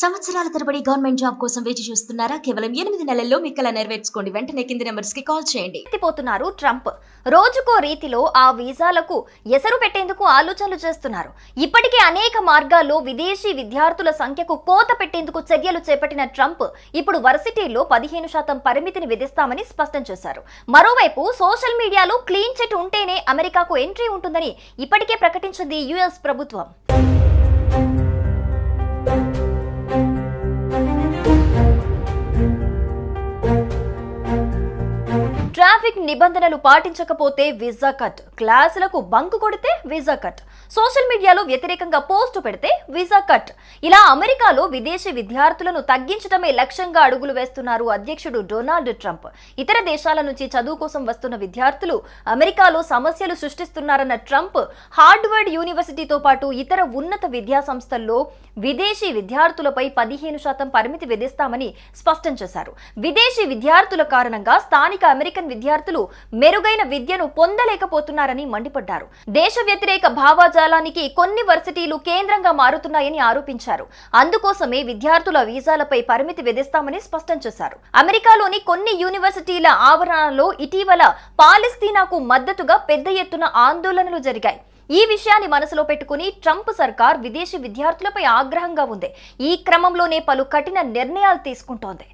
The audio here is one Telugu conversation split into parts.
సంవత్సరాల తరబడి గవర్నమెంట్ జాబ్ కోసం వేచి చూస్తున్నారా? కేవలం 8 నెలల్లో మీ కల నెరవేర్చుకోండి. వెంటనే కింది నెంబర్స్ కి కాల్ చేయండి. పోతున్నారు ట్రంప్. రోజుకో రీతిలో ఆ వీసాలకు ఎసరు పెట్టేందుకు ఆలోచనలు చేస్తున్నారు. ఇప్పటికే అనేక మార్గాల్లో విదేశీ విద్యార్థుల సంఖ్యకు కోత పెట్టేందుకు చర్యలు చేపట్టిన ట్రంప్ ఇప్పుడు వర్సిటీల్లో 15% పరిమితిని విధిస్తామని స్పష్టం చేశారు. మరోవైపు సోషల్ మీడియాలో క్లీన్ చిట్ ఉంటేనే అమెరికాకు ఎంట్రీ ఉంటుందని ఇప్పటికే ప్రకటించింది యుఎస్ ప్రభుత్వం. ట్రాఫిక్ నిబంధనలు పాటించకపోతే వీసా కట్, క్లాసులకు బంక్ కొడితే వీసా కట్, సోషల్ మీడియాలో వ్యతిరేకంగా పోస్టు పెడితే వీసా కట్. ఇలా అమెరికాలో విదేశీ విద్యార్థులను తగ్గించడమే లక్ష్యంగా అడుగులు వేస్తున్నారు అధ్యక్షుడు డొనాల్డ్ ట్రంప్. ఇతర దేశాల నుంచి చదువు కోసం వస్తున్న విద్యార్థులు అమెరికాలో సమస్యలు సృష్టిస్తున్నారన్న ట్రంప్ హార్వర్డ్ యూనివర్సిటీతో పాటు ఇతర ఉన్నత విద్యా సంస్థల్లో విదేశీ విద్యార్థులపై 15% పరిమితి విధిస్తామని స్పష్టం చేశారు. విదేశీ విద్యార్థుల కారణంగా స్థానిక అమెరికన్ విద్యార్థులు మెరుగైన విద్యను పొందలేకపోతున్నారని మండిపడ్డారు. దేశ వ్యతిరేక భావజాలానికి కొన్ని వర్సిటీలు కేంద్రంగా మారుతున్నాయని ఆరోపించారు. అందుకోసమే విద్యార్థుల వీసాలపై పరిమితి విధిస్తామని స్పష్టం చేశారు. అమెరికాలోని కొన్ని యూనివర్సిటీల ఆవరణలో ఇటీవల పాలస్తీనాకు మద్దతుగా పెద్ద ఎత్తున ఆందోళనలు జరిగాయి. ఈ విషయాన్ని మనసులో పెట్టుకుని ట్రంప్ సర్కార్ విదేశీ విద్యార్థులపై ఆగ్రహంగా ఉంది. ఈ క్రమంలోనే పలు కఠిన నిర్ణయాలు తీసుకుంటోంది.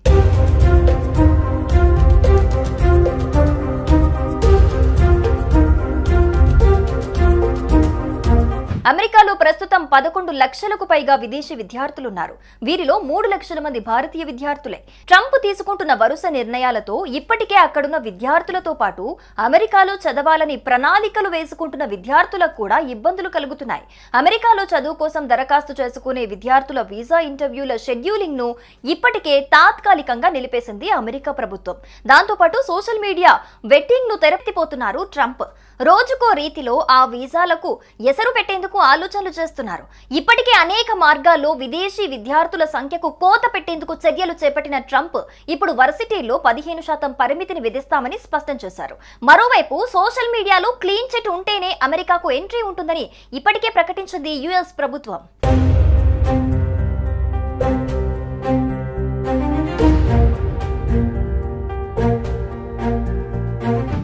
అమెరికాలో ప్రస్తుతం 11 లక్షలకు పైగా విదేశీ విద్యార్థులున్నారు. వీరిలో 3 లక్షల మంది భారతీయ విద్యార్థులే. ట్రంప్ తీసుకుంటున్న వరుస నిర్ణయాలతో ఇప్పటికే అక్కడున్న విద్యార్థులతో పాటు అమెరికాలో చదవాలని ప్రణాళికలు వేసుకుంటున్న విద్యార్థులకు కూడా ఇబ్బందులు కలుగుతున్నాయి. అమెరికాలో చదువు కోసం దరఖాస్తు చేసుకునే విద్యార్థుల వీసా ఇంటర్వ్యూల షెడ్యూలింగ్ ను ఇప్పటికే తాత్కాలికంగా నిలిపేసింది అమెరికా ప్రభుత్వం. దాంతోపాటు సోషల్ మీడియా వెట్టింగ్ ను తెరెత్తిపోతున్నారు ట్రంప్. రోజుకో రీతిలో ఆ వీసాలకు ఎసరు పెట్టేందుకు ఆలోచనలు చేస్తున్నారు. ఇప్పటికే అనేక మార్గాల్లో విదేశీ విద్యార్థుల సంఖ్యకు కోత పెట్టేందుకు చర్యలు చేపట్టిన ట్రంప్ ఇప్పుడు వర్సిటీల్లో 15% పరిమితిని విధిస్తామని స్పష్టం చేశారు. మరోవైపు సోషల్ మీడియాలో క్లీన్ చిట్ ఉంటేనే అమెరికాకు ఎంట్రీ ఉంటుందని ఇప్పటికే ప్రకటించింది యుఎస్ ప్రభుత్వం.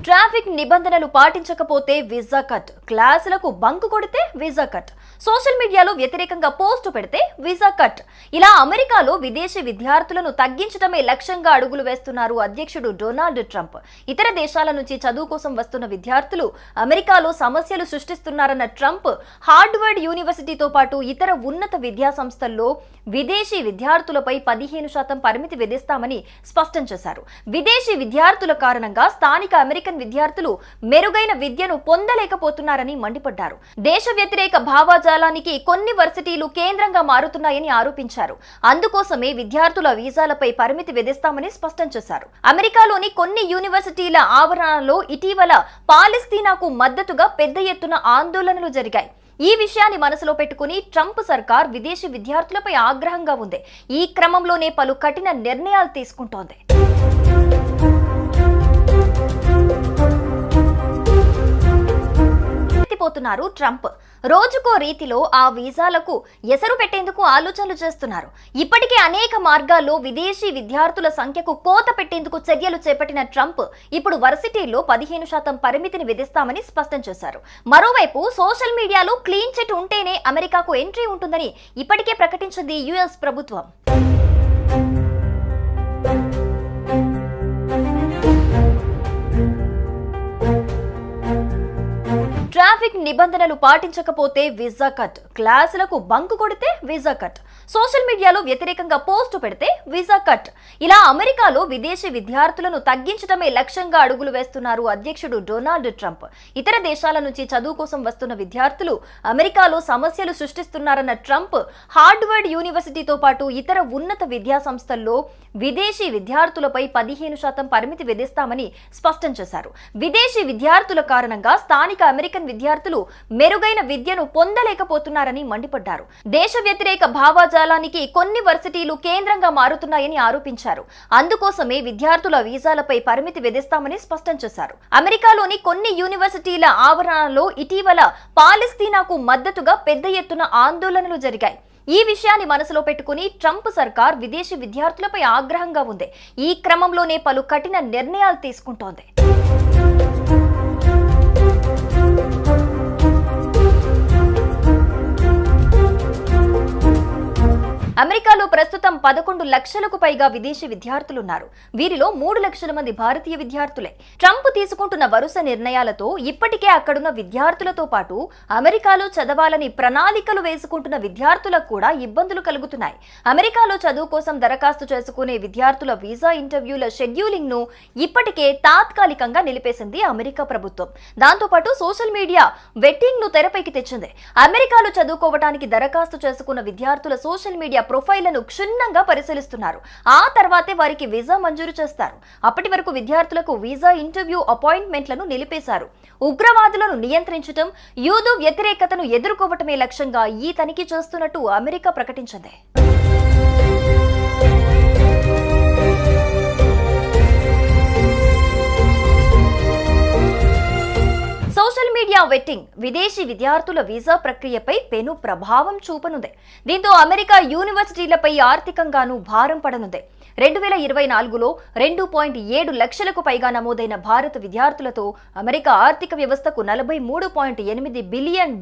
ట్రాఫిక్ నిబంధనలు పాటించకపోతే వీసా కట్, క్లాసులకు బంక్ కొడితే వీసా కట్, సోషల్ మీడియాలో వ్యతిరేకంగా పోస్టు పెడితే వీసా కట్. ఇలా అమెరికాలో విదేశీ విద్యార్థులను తగ్గించడమే లక్ష్యంగా అడుగులు వేస్తున్నారు అధ్యక్షుడు డొనాల్డ్ ట్రంప్. ఇతర దేశాల నుంచి చదువు కోసం వస్తున్న విద్యార్థులు అమెరికాలో సమస్యలు సృష్టిస్తున్నారన్న ట్రంప్ హార్వర్డ్ యూనివర్సిటీతో పాటు ఇతర ఉన్నత విద్యా సంస్థల్లో విదేశీ విద్యార్థులపై 15% పరిమితి విధిస్తామని స్పష్టం చేశారు. విదేశీ విద్యార్థుల కారణంగా స్థానిక అమెరికన్ విద్యార్థులు మెరుగైన విద్యను పొందలేకపోతున్నారని మండిపడ్డారు. దేశ వ్యతిరేక భావజాలానికి కొన్ని వర్సిటీలు కేంద్రంగా మారుతున్నాయని ఆరోపించారు. అందుకోసమే విద్యార్థుల వీసాలపై పరిమితి విధిస్తామని స్పష్టం చేశారు. అమెరికాలోని కొన్ని యూనివర్సిటీల ఆవరణలో ఇటీవల పాలస్తీనాకు మద్దతుగా పెద్ద ఎత్తున ఆందోళనలు జరిగాయి. ఈ విషయాన్ని మనసులో పెట్టుకుని ట్రంప్ సర్కార్ విదేశీ విద్యార్థులపై ఆగ్రహంగా ఉంది. ఈ క్రమంలోనే పలు కఠిన నిర్ణయాలు తీసుకుంటోంది. పోతున్నారు ట్రంప్. రోజుకో రీతిలో ఆ వీసాలకు ఎసరు పెట్టేందుకు ఆలోచనలు చేస్తున్నారు. ఇప్పటికే అనేక మార్గాల్లో విదేశీ విద్యార్థుల సంఖ్యకు కోత పెట్టేందుకు చర్యలు చేపట్టిన ట్రంప్ ఇప్పుడు వర్సిటీల్లో 15% పరిమితిని విధిస్తామని స్పష్టం చేశారు. మరోవైపు సోషల్ మీడియాలో క్లీన్ చిట్ ఉంటేనే అమెరికాకు ఎంట్రీ ఉంటుందని ఇప్పటికే ప్రకటించింది యుఎస్ ప్రభుత్వం. ట్రాఫిక్ నిబంధనలు పాటించకపోతే వీసా కట్, క్లాసులకు బంక్ కొడితే వీసా కట్, సోషల్ మీడియాలో వ్యతిరేకంగా పోస్టు పెడితే వీసా కట్. ఇలా అమెరికాలో విదేశీ విద్యార్థులను తగ్గించడమే లక్ష్యంగా అడుగులు వేస్తున్నారు అధ్యక్షుడు డొనాల్డ్ ట్రంప్. ఇతర దేశాల నుంచి చదువు కోసం వస్తున్న విద్యార్థులు అమెరికాలో సమస్యలు సృష్టిస్తున్నారన్న ట్రంప్ హార్వర్డ్ యూనివర్సిటీతో పాటు ఇతర ఉన్నత విద్యా సంస్థల్లో విదేశీ విద్యార్థులపై 15% పరిమితి విధిస్తామని స్పష్టం చేశారు. విదేశీ విద్యార్థుల కారణంగా స్థానిక అమెరికన్ విద్యార్థులు మెరుగైన విద్యను పొందలేకపోతున్నారని మండిపడ్డారు. దేశ వ్యతిరేక భావజాలానికి కొన్ని వర్సిటీలు కేంద్రంగా మారుతున్నాయని ఆరోపించారు. అందుకోసమే విద్యార్థుల వీసాలపై పరిమితి విధిస్తామని స్పష్టం చేశారు. అమెరికాలోని కొన్ని యూనివర్సిటీల ఆవరణలో ఇటీవల పాలస్తీనాకు మద్దతుగా పెద్ద ఎత్తున ఆందోళనలు జరిగాయి. ఈ విషయాన్ని మనసులో పెట్టుకుని ట్రంప్ సర్కార్ విదేశీ విద్యార్థులపై ఆగ్రహంగా ఉంది. ఈ క్రమంలోనే పలు కఠిన నిర్ణయాలు తీసుకుంటోంది. అమెరికాలో ప్రస్తుతం 11 లక్షలకు పైగా విదేశీ విద్యార్థులున్నారు. వీరిలో 3 లక్షల మంది భారతీయ విద్యార్థులే. ట్రంప్ తీసుకుంటున్న వరుస నిర్ణయాలతో ఇప్పటికే అక్కడున్న విద్యార్థులతో పాటు అమెరికాలో చదవాలని ప్రణాళికలు వేసుకుంటున్న విద్యార్థులకు కూడా ఇబ్బందులు కలుగుతున్నాయి. అమెరికాలో చదువు కోసం దరఖాస్తు చేసుకునే విద్యార్థుల వీసా ఇంటర్వ్యూల షెడ్యూలింగ్ ను ఇప్పటికే తాత్కాలికంగా నిలిపేసింది అమెరికా ప్రభుత్వం. దాంతోపాటు సోషల్ మీడియా వెట్టింగ్ ను తెరపైకి తెచ్చింది. అమెరికాలో చదువుకోవడానికి దరఖాస్తు చేసుకున్న విద్యార్థుల సోషల్ మీడియా ప్రొఫైళ్లను క్షుణ్ణంగా పరిశీలిస్తున్నారు. ఆ తర్వాతే వారికి వీసా మంజూరు చేస్తారు. అప్పటి వరకు విద్యార్థులకు వీసా ఇంటర్వ్యూ అపాయింట్మెంట్లను నిలిపేశారు. ఉగ్రవాదులను నియంత్రించడం, యూదు వ్యతిరేకతను ఎదుర్కోవటమే లక్ష్యంగా ఈ తనిఖీ చేస్తున్నట్టు అమెరికా ప్రకటించింది. సోషల్ మీడియా వెట్టింగ్ విదేశీ విద్యార్థుల వీసా ప్రక్రియపై పెను ప్రభావం చూపనుంది. దీంతో అమెరికా యూనివర్సిటీలపై ఆర్థికంగానూ భారం పడనుంది. 2024లో 2.7 లక్షలకు పైగా నమోదైన భారత విద్యార్థులతో అమెరికా ఆర్థిక వ్యవస్థకు $43.8 బిలియన్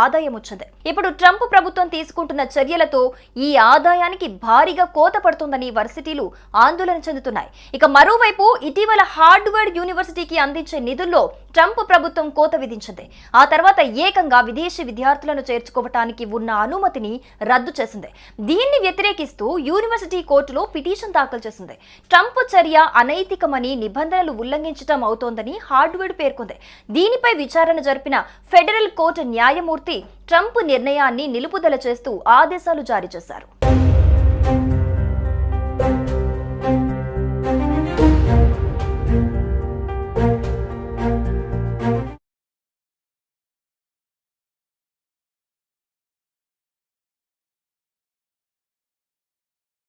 ఆదాయం వచ్చింది. ఇప్పుడు ట్రంప్ ప్రభుత్వం తీసుకుంటున్న చర్యలతో ఈ ఆదాయానికి భారీగా కోత పడుతుందని వర్సిటీలు ఆందోళన చెందుతున్నాయి. ఇక మరోవైపు ఇటీవల హార్వర్డ్ యూనివర్సిటీకి అందించే నిధుల్లో ట్రంప్ ప్రభుత్వం కోత విధించింది. ఆ తర్వాత ఏకంగా విదేశీ విద్యార్థులను చేర్చుకోవటానికి ఉన్న అనుమతిని రద్దు చేసింది. దీన్ని వ్యతిరేకిస్తూ యూనివర్సిటీ కోర్టులో పిటిషన్ దాఖలు చేసింది. ట్రంప్ చర్య అనైతికమని, నిబంధనలు ఉల్లంఘించడం అవుతోందని హార్వర్డ్ పేర్కొంది. దీనిపై విచారణ జరిపిన ఫెడరల్ కోర్టు న్యాయమూర్తి ట్రంప్ నిర్ణయాన్ని నిలుపుదల చేస్తూ ఆదేశాలు జారీ చేశారు.